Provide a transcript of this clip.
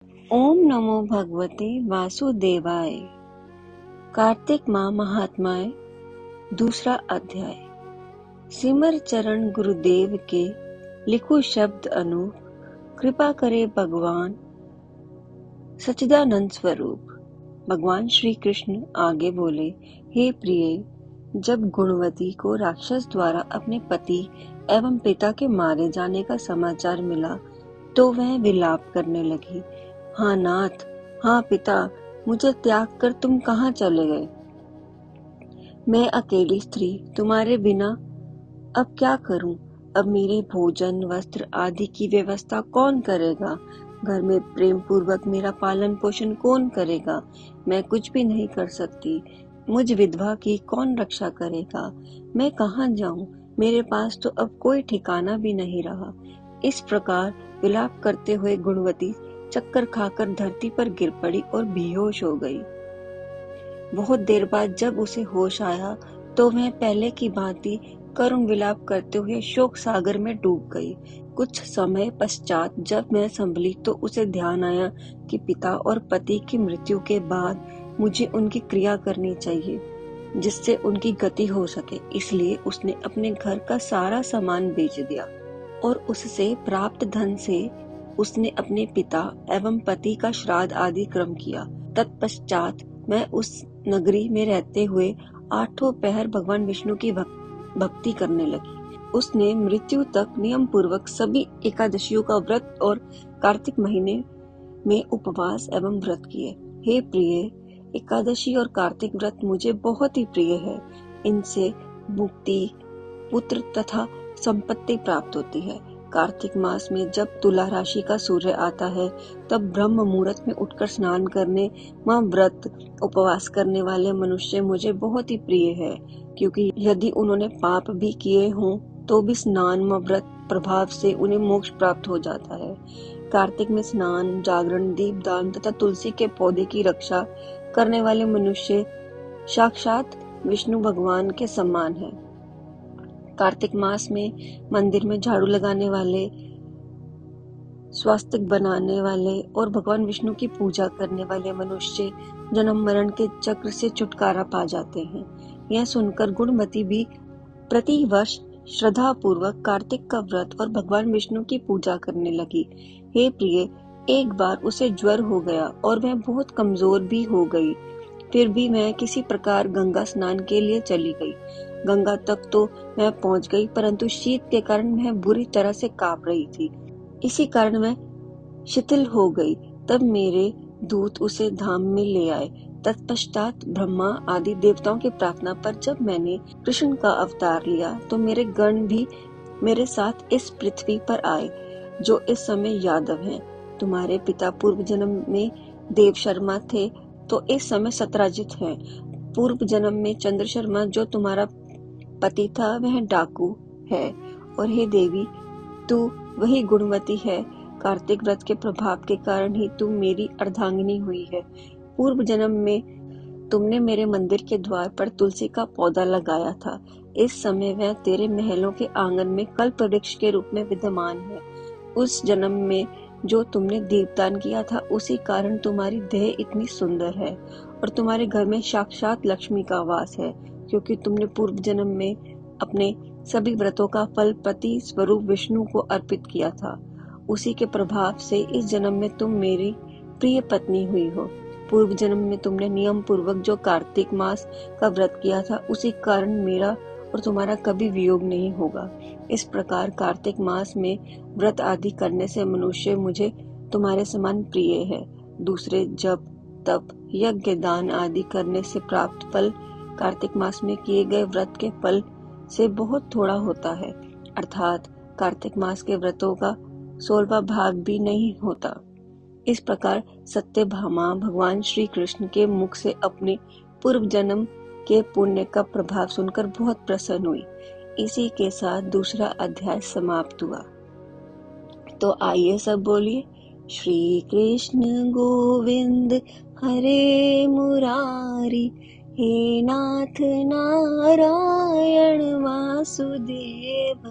ओम नमो भगवते वासुदेवाय। कार्तिक माह महात्माएं, दूसरा अध्याय। सिमर चरण गुरुदेव के लिखो शब्द अनूप, कृपा करे भगवान सच्चिदानंद स्वरूप। भगवान श्री कृष्ण आगे बोले, हे प्रिय, जब गुणवती को राक्षस द्वारा अपने पति एवं पिता के मारे जाने का समाचार मिला तो वह विलाप करने लगी। हाँ नाथ, हाँ पिता, मुझे त्याग कर तुम कहाँ चले गए? मैं अकेली स्त्री तुम्हारे बिना अब क्या करूं? अब मेरे भोजन वस्त्र आदि की व्यवस्था कौन करेगा? घर में प्रेम पूर्वक मेरा पालन पोषण कौन करेगा? मैं कुछ भी नहीं कर सकती। मुझ विधवा की कौन रक्षा करेगा? मैं कहाँ जाऊं? मेरे पास तो अब कोई ठिकाना भी नहीं रहा। इस प्रकार विलाप करते हुए गुणवती चक्कर खाकर धरती पर गिर पड़ी और बेहोश हो गई। बहुत देर बाद जब उसे होश आया तो वह पहले की भांति करुण विलाप करते हुए शोक सागर में डूब गई। कुछ समय पश्चात जब मैं संभली तो उसे ध्यान आया कि पिता और पति की मृत्यु के बाद मुझे उनकी क्रिया करनी चाहिए जिससे उनकी गति हो सके। इसलिए उसने अपने घर का सारा सामान बेच दिया और उससे प्राप्त धन से उसने अपने पिता एवं पति का श्राद्ध आदि क्रम किया। तत्पश्चात मैं उस नगरी में रहते हुए 8 पहर भगवान विष्णु की भक्ति करने लगी। उसने मृत्यु तक नियम पूर्वक सभी एकादशियों का व्रत और कार्तिक महीने में उपवास एवं व्रत किए। हे प्रिय, एकादशी और कार्तिक व्रत मुझे बहुत ही प्रिय है। इनसे मुक्ति, पुत्र तथा संपत्ति प्राप्त होती है। कार्तिक मास में जब तुला राशि का सूर्य आता है तब ब्रह्म मुहूर्त में उठकर स्नान करने व व्रत उपवास करने वाले मनुष्य मुझे बहुत ही प्रिय है, क्योंकि यदि उन्होंने पाप भी किए हों तो भी स्नान व व्रत प्रभाव से उन्हें मोक्ष प्राप्त हो जाता है। कार्तिक में स्नान, जागरण, दीपदान तथा तुलसी के पौधे की रक्षा करने वाले मनुष्य साक्षात विष्णु भगवान के समान है। कार्तिक मास में मंदिर में झाड़ू लगाने वाले, स्वास्तिक बनाने वाले और भगवान विष्णु की पूजा करने वाले मनुष्य जन्म मरण के चक्र से छुटकारा पा जाते हैं। यह सुनकर गुणवती भी प्रति वर्ष श्रद्धा पूर्वक कार्तिक का व्रत और भगवान विष्णु की पूजा करने लगी। हे प्रिय, एक बार उसे ज्वर हो गया और वह बहुत कमजोर भी हो गई। फिर भी मैं किसी प्रकार गंगा स्नान के लिए चली गई। गंगा तक तो मैं पहुंच गई, परंतु शीत के कारण मैं बुरी तरह से कांप रही थी। इसी कारण मैं शिथिल हो गई। तब मेरे दूत उसे धाम में ले आए। तत्पश्चात ब्रह्मा आदि देवताओं की प्रार्थना पर जब मैंने कृष्ण का अवतार लिया तो मेरे गण भी मेरे साथ इस पृथ्वी पर आए, जो इस समय यादव हैं। तुम्हारे पिता पूर्व जन्म में देव शर्मा थे तो इस समय सत्राजित हैं। पूर्व जन्म में चंद्र शर्मा जो तुम्हारा पति था वह डाकू है। और हे देवी, तू वही गुणवती है। कार्तिक व्रत के प्रभाव के कारण ही तू मेरी अर्धांगिनी हुई है। पूर्व जन्म में तुमने मेरे मंदिर के द्वार पर तुलसी का पौधा लगाया था। इस समय वह तेरे महलों के आंगन में कल्प वृक्ष के रूप में विद्यमान है। उस जन्म में जो तुमने दीपदान किया था उसी कारण तुम्हारी देह इतनी सुंदर है और तुम्हारे घर में साक्षात लक्ष्मी का वास है, क्योंकि तुमने पूर्व जन्म में अपने सभी व्रतों का फल पति स्वरूप विष्णु को अर्पित किया था। उसी के प्रभाव से इस जन्म में तुम मेरी प्रिय पत्नी हुई हो। पूर्व जन्म में तुमने नियम पूर्वक जो कार्तिक मास का व्रत किया था उसी कारण मेरा और तुम्हारा कभी वियोग नहीं होगा। इस प्रकार कार्तिक मास में व्रत आदि करने से मनुष्य मुझे तुम्हारे समान प्रिय है। दूसरे जप, तप, यज्ञ, दान आदि करने से प्राप्त फल कार्तिक मास में किए गए व्रत के फल से बहुत थोड़ा होता है, अर्थात कार्तिक मास के व्रतों का 16वां भाग भी नहीं होता। इस प्रकार सत्यभामा भगवान श्री कृष्ण के मुख से अपने पूर्व जन्म के पुण्य का प्रभाव सुनकर बहुत प्रसन्न हुई। इसी के साथ दूसरा अध्याय समाप्त हुआ। तो आइए सब बोलिए, श्री कृष्ण गोविंद हरे मुरारी, हे नाथ नारायण वासुदेव।